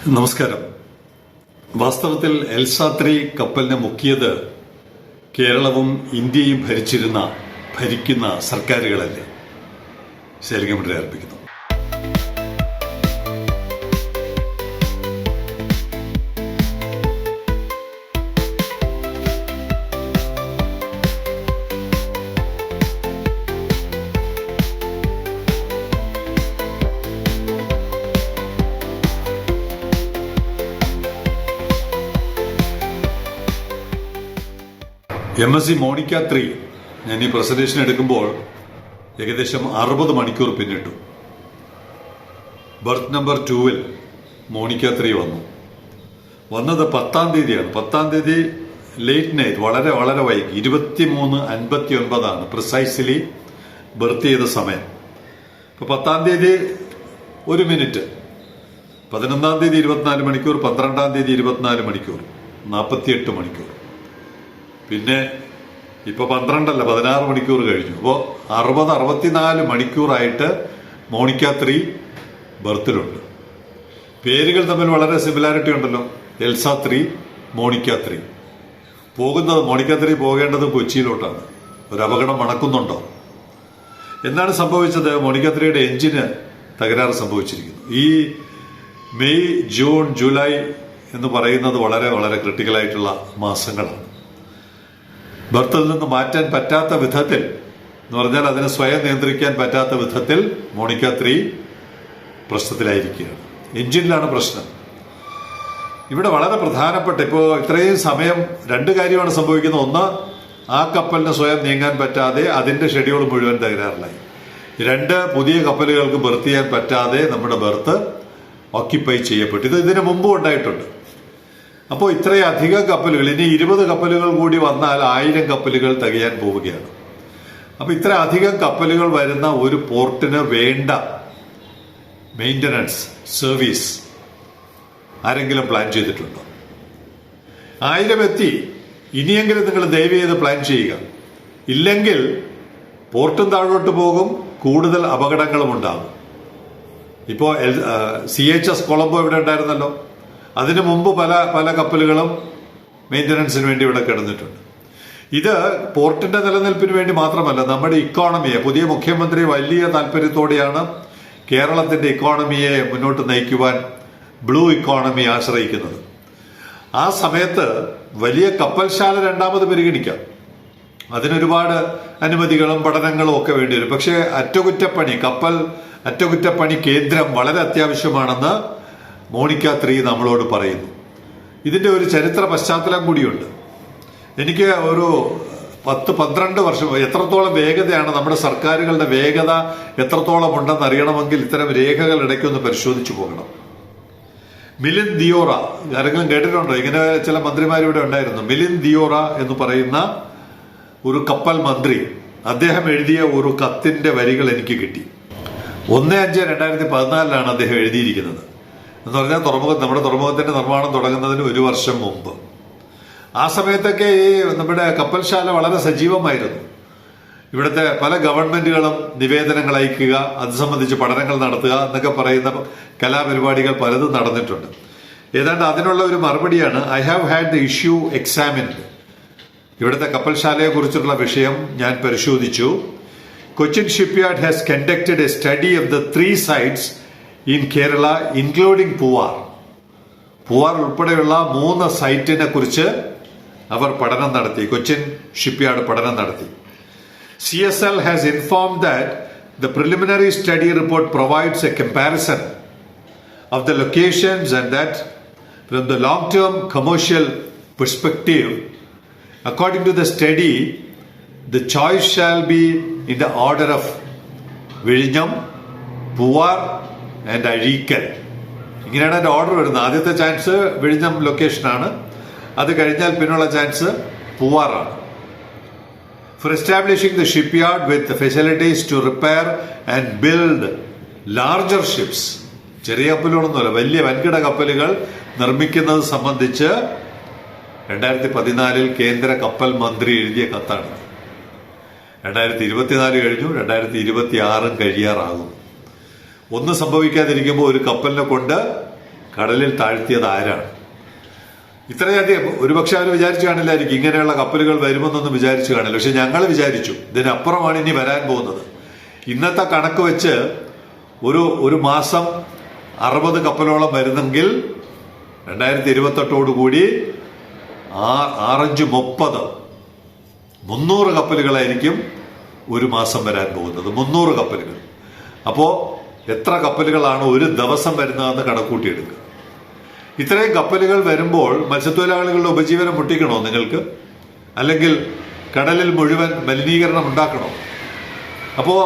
നമസ്കാരം. വാസ്തവത്തിൽ എൽസ-3 കപ്പലിനെ മുക്കിയത് കേരളവും ഇന്ത്യയും ഭരിക്കുന്ന സർക്കാരുകളല്ലേ? ശൈലജ അർപ്പിക്കുന്നു. MSC മോണിക്ക 3 ഞാൻ ഈ പ്രസന്റേഷൻ എടുക്കുമ്പോൾ ഏകദേശം 60 മണിക്കൂർ പിന്നിട്ടു. ബർത്ത് നമ്പർ 2-ൽ മോണിക്ക 3 വന്നത് 10-ാം തീയതിയാണ്. 10-ാം തീയതി ലേറ്റ് നൈറ്റ്, വളരെ വളരെ വൈകി 23:59 പ്രിസൈസ്ലി ബർത്ത് ചെയ്ത സമയം. ഇപ്പൊ 10-ാം തീയതി 1 മിനിറ്റ്, 11-ാം തീയതി 24 മണിക്കൂർ, 12-ാം തീയതി 24 മണിക്കൂർ, 48 മണിക്കൂർ. പിന്നെ ഇപ്പൊ 12 അല്ല 16 മണിക്കൂർ കഴിഞ്ഞു. അപ്പോൾ 64 മണിക്കൂറായിട്ട് മോണിക്ക 3 ബർത്തിലുണ്ട്. പേരുകൾ തമ്മിൽ വളരെ സിമിലാരിറ്റി ഉണ്ടല്ലോ. എൽസ-3, മോണിക്ക 3. മോണിക്ക 3 പോകേണ്ടത് കൊച്ചിയിലോട്ടാണ്. ഒരു അപകടം മണക്കുന്നുണ്ടോ? എന്താണ് സംഭവിച്ചത്? മോണിക്ക 3യുടെ എഞ്ചിന് തകരാറ് സംഭവിച്ചിരിക്കുന്നു. ഈ മെയ്, ജൂൺ, ജൂലൈ എന്ന് പറയുന്നത് വളരെ വളരെ ക്രിട്ടിക്കലായിട്ടുള്ള മാസങ്ങളാണ്. ബർത്തിൽ നിന്ന് മാറ്റാൻ പറ്റാത്ത വിധത്തിൽ എന്ന് പറഞ്ഞാൽ അതിനെ സ്വയം നിയന്ത്രിക്കാൻ പറ്റാത്ത വിധത്തിൽ മോണിക്ക 3 പ്രശ്നത്തിലായിരിക്കുകയാണ്. എഞ്ചിനിലാണ് പ്രശ്നം. ഇവിടെ വളരെ പ്രധാനപ്പെട്ട, ഇപ്പോൾ ഇത്രയും സമയം 2 കാര്യമാണ് സംഭവിക്കുന്നത്. ഒന്ന്, ആ കപ്പലിന് സ്വയം നീങ്ങാൻ പറ്റാതെ അതിന്റെ ഷെഡ്യൂൾ മുഴുവൻ തകരാറിലായി. 2, പുതിയ കപ്പലുകൾക്ക് ബർത്ത് ചെയ്യാൻ പറ്റാതെ നമ്മുടെ ബർത്ത് ഓക്യുപ്പൈ ചെയ്യപ്പെട്ടു. ഇത് ഇതിനു മുമ്പും ഉണ്ടായിട്ടുണ്ട്. അപ്പോൾ ഇത്രയധികം കപ്പലുകൾ, ഇനി 20 കപ്പലുകൾ കൂടി വന്നാൽ 1000 കപ്പലുകൾ തികയാൻ പോവുകയാണ്. അപ്പൊ ഇത്ര അധികം കപ്പലുകൾ വരുന്ന ഒരു പോർട്ടിന് വേണ്ട മെയിൻ്റനൻസ് സർവീസ് ആരെങ്കിലും പ്ലാൻ ചെയ്തിട്ടുണ്ടോ? 1000 എത്തി, ഇനിയെങ്കിലും നിങ്ങൾ ദയവ് ചെയ്ത് പ്ലാൻ ചെയ്യുക. ഇല്ലെങ്കിൽ പോർട്ടും താഴോട്ട് പോകും, കൂടുതൽ അപകടങ്ങളും ഉണ്ടാകും. ഇപ്പോ CHS കൊളംബോ ഇവിടെ ഉണ്ടായിരുന്നല്ലോ. അതിനു മുമ്പ് പല കപ്പലുകളും മെയിൻ്റനൻസിന് വേണ്ടി ഇവിടെ കിടന്നിട്ടുണ്ട്. ഇത് പോർട്ടിന്റെ നിലനിൽപ്പിന് വേണ്ടി മാത്രമല്ല, നമ്മുടെ ഇക്കോണമിയെ, പുതിയ മുഖ്യമന്ത്രി വലിയ താല്പര്യത്തോടെയാണ് കേരളത്തിന്റെ ഇക്കോണമിയെ മുന്നോട്ട് നയിക്കുവാൻ ബ്ലൂ ഇക്കോണമി ആശ്രയിക്കുന്നത്. ആ സമയത്ത് വലിയ കപ്പൽശാല രണ്ടാമത് പരിഗണിക്കാം. അതിനൊരുപാട് അനുമതികളും പഠനങ്ങളും ഒക്കെ വേണ്ടിവരും. പക്ഷേ കപ്പൽ അറ്റകുറ്റപ്പണി കേന്ദ്രം വളരെ അത്യാവശ്യമാണെന്ന് മോണിക്ക 3 നമ്മളോട് പറയുന്നു. ഇതിന്റെ ഒരു ചരിത്ര പശ്ചാത്തലം കൂടിയുണ്ട്. എനിക്ക് ഒരു 10-12 വർഷം, എത്രത്തോളം വേഗതയാണ് നമ്മുടെ സർക്കാരുകളുടെ വേഗത എത്രത്തോളം ഉണ്ടെന്ന് അറിയണമെങ്കിൽ ഇത്തരം രേഖകൾ ഇടയ്ക്കൊന്ന് പരിശോധിച്ചു പോകണം. മിലിന്ദ് ദിയോറ, ആരെങ്കിലും കേട്ടിട്ടുണ്ടോ? ഇങ്ങനെ ചില മന്ത്രിമാരിവിടെ ഉണ്ടായിരുന്നു. മിലിന്ദ് ദിയോറ എന്ന് പറയുന്ന ഒരു കപ്പൽ മന്ത്രി, അദ്ദേഹം എഴുതിയ ഒരു കത്തിന്റെ വരികൾ എനിക്ക് കിട്ടി. 1/5/2014 അദ്ദേഹം എഴുതിയിരിക്കുന്നത്. എന്ന് പറഞ്ഞാൽ നമ്മുടെ തുറമുഖത്തിന്റെ നിർമ്മാണം തുടങ്ങുന്നതിന് 1 വർഷം മുമ്പ്. ആ സമയത്തൊക്കെ ഈ നമ്മുടെ കപ്പൽശാല വളരെ സജീവമായിരുന്നു. ഇവിടുത്തെ പല ഗവൺമെന്റുകളും നിവേദനങ്ങൾ അയക്കുക, അത് സംബന്ധിച്ച് പഠനങ്ങൾ നടത്തുക എന്നൊക്കെ പറയുന്ന കലാപരിപാടികൾ പലതും നടന്നിട്ടുണ്ട്. ഏതാണ്ട് അതിനുള്ള ഒരു മറുപടിയാണ് I have had the issue examined. ഇവിടുത്തെ കപ്പൽശാലയെ കുറിച്ചുള്ള വിഷയം ഞാൻ പരിശോധിച്ചു. Cochin shipyard has conducted A study of the 3 sites in Kerala including Poovar ഉൾപ്പെടെയുള്ള 3 സൈറ്റിനെ കുറിച്ച് അവർ പഠനം നടത്തി. കൊച്ചിൻ ഷിപ്പ്യാർഡ് പഠനം നടത്തി. CSL has informed that the preliminary study report provides a comparison of the locations and that from the long-term commercial perspective, according to the study, the choice shall be in the order of Vizhinjam, Puvar and Azhikal. ഇങ്ങനെയാണ് അതിന്റെ order വരുന്നത്. ആദ്യത്തെ chance വിഴിഞ്ഞം ലൊക്കേഷനാണ്. അത് കഴിഞ്ഞാൽ പിന്നുള്ള chance പൂവാറാണ്. For establishing the shipyard with the facilities to repair and build larger ships, ചെറിയ കപ്പലുകളൊന്നുമല്ല, വലിയ വൻകിട കപ്പലുകൾ നിർമ്മിക്കുന്നത് സംബന്ധിച്ച് 2014 കേന്ദ്ര കപ്പൽ മന്ത്രി എഴുതിയ കത്താണ്. 2024 കഴിഞ്ഞു, 2026 കഴിയാറാകും. ഒന്നും സംഭവിക്കാതിരിക്കുമ്പോൾ ഒരു കപ്പലിനെ കൊണ്ട് കടലിൽ താഴ്ത്തിയത് ആരാണ്? ഇത്രയധികം ഒരുപക്ഷെ അവർ വിചാരിച്ചു കാണില്ലായിരിക്കും ഇങ്ങനെയുള്ള കപ്പലുകൾ വരുമെന്നൊന്നും വിചാരിച്ചു കാണില്ല. പക്ഷെ ഞങ്ങൾ വിചാരിച്ചു ഇതിനപ്പുറമാണ് ഇനി വരാൻ പോകുന്നത്. ഇന്നത്തെ കണക്ക് വെച്ച് ഒരു മാസം 60 കപ്പലോളം വരുന്നെങ്കിൽ 2028 6×5 300 കപ്പലുകളായിരിക്കും ഒരു മാസം വരാൻ പോകുന്നത്. 300 കപ്പലുകൾ. അപ്പോ എത്ര കപ്പലുകളാണ് ഒരു ദിവസം വരുന്നതെന്ന് കണക്കൂട്ടിയെടുക്കുക. ഇത്രയും കപ്പലുകൾ വരുമ്പോൾ മത്സ്യത്തൊഴിലാളികളുടെ ഉപജീവനം മുട്ടിക്കണോ നിങ്ങൾക്ക്? അല്ലെങ്കിൽ കടലിൽ മുഴുവൻ മലിനീകരണം ഉണ്ടാക്കണോ? അപ്പോൾ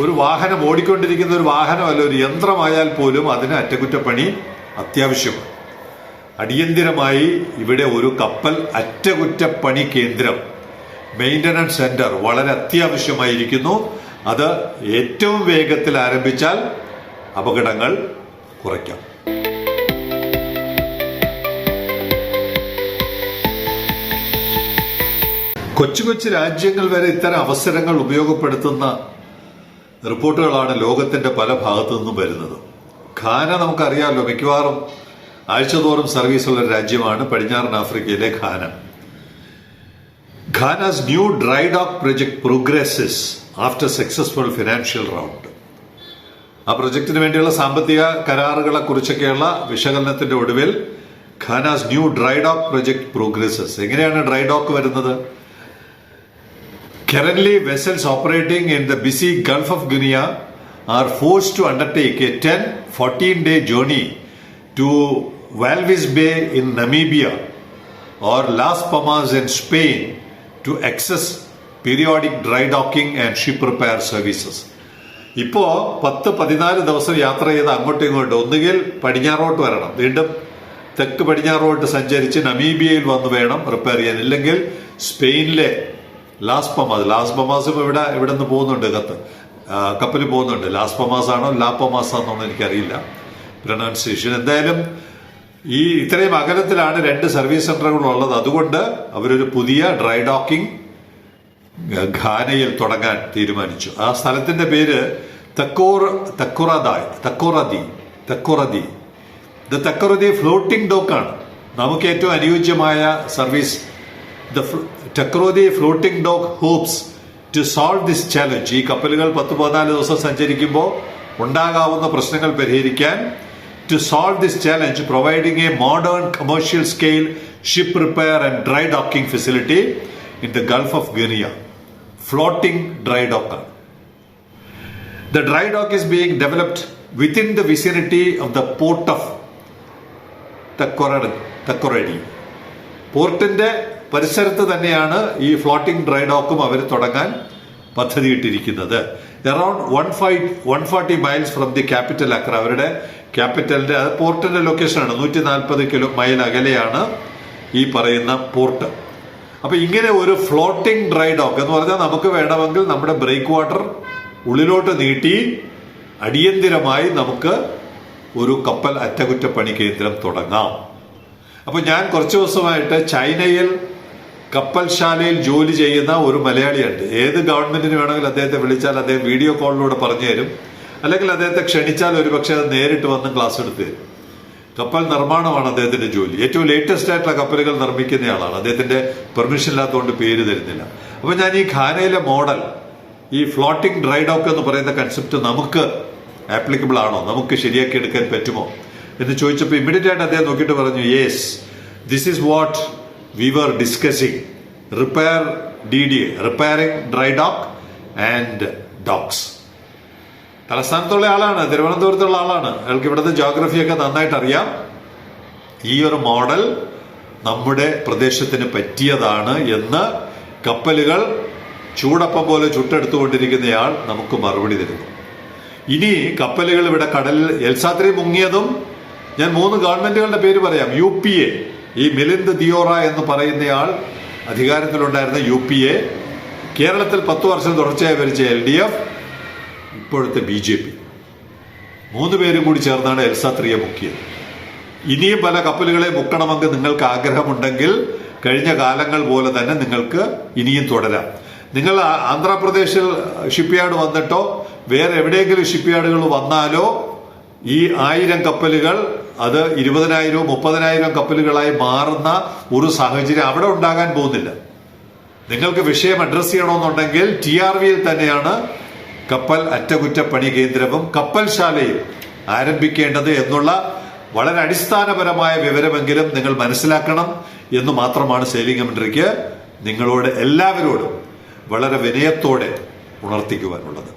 ഒരു വാഹനം ഓടിക്കൊണ്ടിരിക്കുന്ന ഒരു വാഹനമല്ല, ഒരു യന്ത്രമായാൽ പോലും അതിന് അറ്റകുറ്റപ്പണി അത്യാവശ്യമാണ്. അടിയന്തിരമായി ഇവിടെ ഒരു കപ്പൽ അറ്റകുറ്റപ്പണി കേന്ദ്രം, മെയിൻ്റനൻസ് സെന്റർ വളരെ അത്യാവശ്യമായിരിക്കുന്നു. അത് ഏറ്റവും വേഗത്തിൽ ആരംഭിച്ചാൽ അപകടങ്ങൾ കുറയ്ക്കാം. കൊച്ചു കൊച്ചു രാജ്യങ്ങൾ വരെ ഇത്തരം അവസരങ്ങൾ ഉപയോഗപ്പെടുത്തുന്ന റിപ്പോർട്ടുകളാണ് ലോകത്തിന്റെ പല ഭാഗത്തു നിന്നും വരുന്നത്. ഘാന നമുക്കറിയാമല്ലോ, മിക്കവാറും ആഴ്ചതോറും സർവീസുള്ള രാജ്യമാണ് പടിഞ്ഞാറൻ ആഫ്രിക്കയിലെ Ghana. Ghana's new dry dock project progresses after successful financial round. ആ പ്രൊജക്ടിന് വേണ്ടിയുള്ള സാമ്പത്തിക കരാറുകളെ കുറിച്ചൊക്കെയുള്ള വിശകലനത്തിന്റെ ഒടുവിൽ Ghana's new dry dock project progresses. എങ്ങനെയാണ് ഡ്രൈ ഡോക്ക് വരുന്നത്? Currently, vessels operating in the busy Gulf of Guinea are forced to undertake a 10-14-day journey to Walvis Bay in Namibia or Las Palmas in Spain to access periodic dry docking and ship repair services. ഇപ്പോ 10-14 ദിവസം യാത്ര ചെയ്ത് അങ്ങോട്ടും ഇങ്ങോട്ടും ഒന്നുകിൽ പടിഞ്ഞാറോട്ട് വരണം, വീണ്ടും തെക്ക് പടിഞ്ഞാറോട്ട് സഞ്ചരിച്ച് നമീബിയയിൽ വന്ന് വേണം റിപ്പയർ ചെയ്യാൻ. ഇല്ലെങ്കിൽ സ്പെയിനിലെ ലാസ് പമാസും ഇവിടെ നിന്ന് പോകുന്നുണ്ട്, കപ്പൽ പോകുന്നുണ്ട്. ലാസ് പമാസ് ആണോ ലാ പമാസ് ആണോ എനിക്കറിയില്ല പ്രൊനൗൺസിയേഷൻ. എന്തായാലും ഈ ഇത്രയും അകലത്തിലാണ് 2 സർവീസ് സെന്ററുകൾ ഉള്ളത്. അതുകൊണ്ട് അവരൊരു പുതിയ ഡ്രൈ ഡോക്കിംഗ് ഘാനയിൽ തുടങ്ങാൻ തീരുമാനിച്ചു. ആ സ്ഥലത്തിന്റെ പേര് തക്കോറദി ഫ്ലോട്ടിംഗ് ഡോക്കാണ്. നമുക്ക് ഏറ്റവും അനുയോജ്യമായ service. The Takoradi floating dock hopes to solve this challenge. ഈ കപ്പലുകൾ 10-14 ദിവസം സഞ്ചരിക്കുമ്പോൾ ഉണ്ടാകാവുന്ന പ്രശ്നങ്ങൾ പരിഹരിക്കാൻ to solve this challenge, providing a modern commercial scale ship repair and dry docking facility in the Gulf of Guinea. Floating dry dock. The dry dock is being developed within the vicinity of the port of Takoradi. പോർട്ടിന്റെ പരിസരത്ത് തന്നെയാണ് ഈ floating dry ഡോക്കും അവർ തുടങ്ങാൻ പദ്ധതിയിട്ടിരിക്കുന്നത്. Around 140 miles from the capital Accra. അവരുടെ ക്യാപിറ്റലിന്റെ പോർട്ടിന്റെ ലൊക്കേഷനാണ്. 140 മൈൽ അകലെയാണ് ഈ പറയുന്ന പോർട്ട്. അപ്പൊ ഇങ്ങനെ ഒരു ഫ്ലോട്ടിംഗ് ഡ്രൈ ഡോക്ക് എന്ന് പറഞ്ഞാൽ നമുക്ക് വേണമെങ്കിൽ നമ്മുടെ ബ്രേക്ക് വാട്ടർ ഉള്ളിലോട്ട് നീട്ടി അടിയന്തിരമായി നമുക്ക് ഒരു കപ്പൽ അറ്റകുറ്റപ്പണി കേന്ദ്രം തുടങ്ങാം. അപ്പൊ ഞാൻ കുറച്ചു ദിവസമായിട്ട് ചൈനയിൽ കപ്പൽശാലയിൽ ജോലി ചെയ്യുന്ന ഒരു മലയാളിയുണ്ട്. ഏത് ഗവൺമെന്റിന് വേണമെങ്കിൽ അദ്ദേഹത്തെ വിളിച്ചാൽ അദ്ദേഹം വീഡിയോ കോളിലൂടെ പറഞ്ഞു തരും, അല്ലെങ്കിൽ അദ്ദേഹത്തെ ക്ഷണിച്ചാൽ ഒരുപക്ഷെ അത് നേരിട്ട് വന്ന് ക്ലാസ് എടുത്ത് തരും. കപ്പൽ നിർമ്മാണമാണ് അദ്ദേഹത്തിന്റെ ജോലി. ഏറ്റവും ലേറ്റസ്റ്റ് ആയിട്ടുള്ള കപ്പലുകൾ നിർമ്മിക്കുന്നയാളാണ്. അദ്ദേഹത്തിന്റെ പെർമിഷൻ ഇല്ലാത്തതുകൊണ്ട് പേര് തരുന്നില്ല. അപ്പൊ ഞാൻ ഈ ഖാനയിലെ മോഡൽ, ഈ ഫ്ലോട്ടിംഗ് ഡ്രൈ ഡോക്ക് എന്ന് പറയുന്ന കൺസെപ്റ്റ് നമുക്ക് ആപ്ലിക്കബിൾ ആണോ, നമുക്ക് ശരിയാക്കി എടുക്കാൻ പറ്റുമോ എന്ന് ചോദിച്ചപ്പോൾ ഇമ്മീഡിയറ്റ് ആയിട്ട് അദ്ദേഹം നോക്കിയിട്ട് പറഞ്ഞു, yes, this is what we were discussing. Repair DDA, repairing dry dock and docks. തലസ്ഥാനത്തുള്ള ആളാണ്, തിരുവനന്തപുരത്തുള്ള ആളാണ്. അയാൾക്ക് ഇവിടുത്തെ ജോഗ്രഫിയൊക്കെ നന്നായിട്ട് അറിയാം. ഈ ഒരു മോഡൽ നമ്മുടെ പ്രദേശത്തിന് പറ്റിയതാണ് എന്ന് കപ്പലുകൾ ചൂടപ്പം പോലെ ചുട്ടെടുത്തുകൊണ്ടിരിക്കുന്നയാൾ നമുക്ക് മറുപടി തരുന്നു. ഇനി കപ്പലുകൾ ഇവിടെ കടലിൽ എൽസാത്രി മുങ്ങിയതും ഞാൻ 3 ഗവൺമെന്റുകളുടെ പേര് പറയാം. UPA, ഈ മിലിന്ദ് ദിയോറ എന്ന് പറയുന്നയാൾ അധികാരത്തിലുണ്ടായിരുന്ന UPA, കേരളത്തിൽ 10 വർഷം തുടർച്ചയായി ഭരിച്ച LDF, ഇപ്പോഴത്തെ BJP, 3 പേരും കൂടി ചേർന്നാണ് എൽസാത്രിയെ മുക്കിയത്. ഇനിയും പല കപ്പലുകളെ മുക്കണമെങ്കിൽ നിങ്ങൾക്ക് ആഗ്രഹമുണ്ടെങ്കിൽ കഴിഞ്ഞ കാലങ്ങൾ പോലെ തന്നെ നിങ്ങൾക്ക് ഇനിയും തുടരാം. നിങ്ങൾ ആന്ധ്രാപ്രദേശിൽ ഷിപ്പ്യാർഡ് വന്നിട്ടോ വേറെ എവിടെയെങ്കിലും ഷിപ്പ്യാർഡുകൾ വന്നാലോ ഈ 1000 കപ്പലുകൾ അത് 20,000 30,000 കപ്പലുകളായി മാറുന്ന ഒരു സാഹചര്യം അവിടെ ഉണ്ടാകാൻ പോകുന്നില്ല. നിങ്ങൾക്ക് വിഷയം അഡ്രസ് ചെയ്യണമെന്നുണ്ടെങ്കിൽ TRVയിൽ തന്നെയാണ് കപ്പൽ അറ്റകുറ്റപ്പണി കേന്ദ്രവും കപ്പൽശാലയും ആരംഭിക്കേണ്ടത് എന്നുള്ള വളരെ അടിസ്ഥാനപരമായ വിവരമെങ്കിലും നിങ്ങൾ മനസ്സിലാക്കണം എന്ന് മാത്രമാണ് സെയിലിംഗ് കമന്ററിക്ക് നിങ്ങളോട് എല്ലാവരോടും വളരെ വിനയത്തോടെ ഉണർത്തിക്കുവാനുള്ളത്.